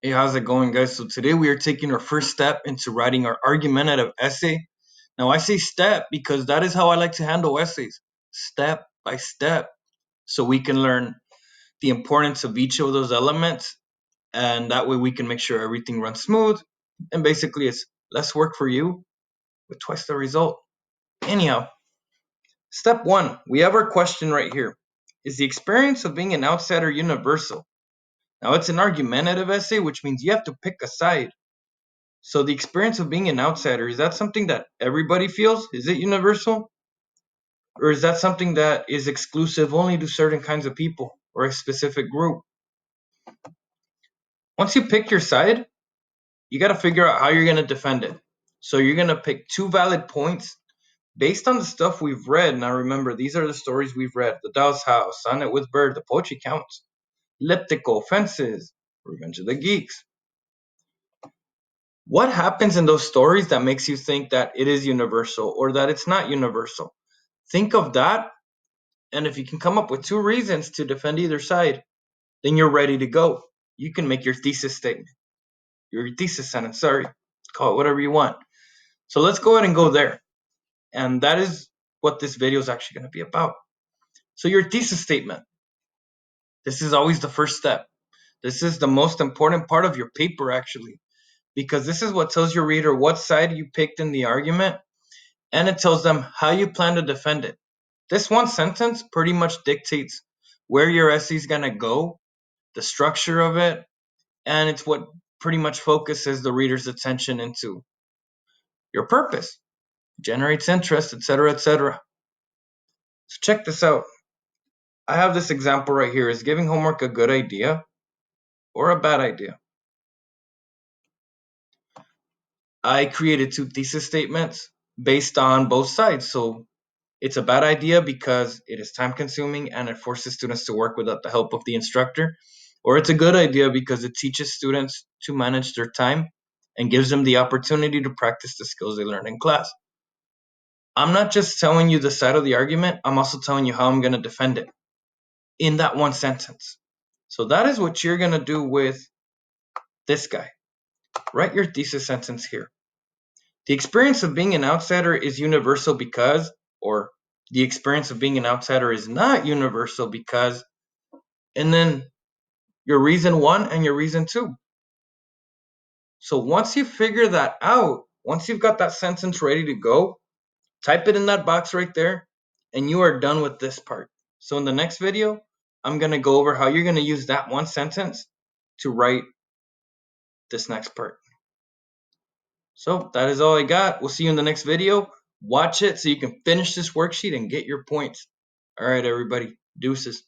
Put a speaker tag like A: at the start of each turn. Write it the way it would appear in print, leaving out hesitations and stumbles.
A: Hey, how's it going, guys? So today we are taking our first step into writing our argumentative essay. Now, I say step because that is how I like to handle essays, step by step, so we can learn the importance of each of those elements, and that way we can make sure everything runs smooth. And basically, it's less work for you with twice the result. Anyhow, step one, we have our question right here. Is the experience of being an outsider universal? Now, it's an argumentative essay, which means you have to pick a side. So the experience of being an outsider, is that something that everybody feels? Is it universal? Or is that something that is exclusive only to certain kinds of people or a specific group? Once you pick your side, you got to figure out how you're going to defend it. So you're going to pick two valid points based on the stuff we've read. Now remember, these are the stories we've read. The Doll's House, Sonnet with Bird, The Poetry Counts, Elliptical, Fences, Revenge of the Geeks. What happens in those stories that makes you think that it is universal or that it's not universal? Think of that, and if you can come up with two reasons to defend either side, then you're ready to go. You can make your thesis statement, your thesis sentence, call it whatever you want. So let's go ahead and go there. And that is what this video is actually going to be about. So your thesis statement. This is always the first step. This is the most important part of your paper, actually, because this is what tells your reader what side you picked in the argument, and it tells them how you plan to defend it. This one sentence pretty much dictates where your essay is going to go, the structure of it, and it's what pretty much focuses the reader's attention into your purpose, generates interest, etc., etc. So check this out. I have this example right here. Is giving homework a good idea or a bad idea? I created two thesis statements based on both sides. So it's a bad idea because it is time consuming and it forces students to work without the help of the instructor. Or it's a good idea because it teaches students to manage their time and gives them the opportunity to practice the skills they learn in class. I'm not just telling you the side of the argument, I'm also telling you how I'm going to defend it in that one sentence. So that is what you're going to do with this guy. Write your thesis sentence here. The experience of being an outsider is universal because, or the experience of being an outsider is not universal because, and then your reason one and your reason two. So once you figure that out, once you've got that sentence ready to go, type it in that box right there, and you are done with this part. So in the next video, I'm going to go over how you're going to use that one sentence to write this next part. So that is all I got. We'll see you in the next video. Watch it so you can finish this worksheet and get your points. All right, everybody. Deuces.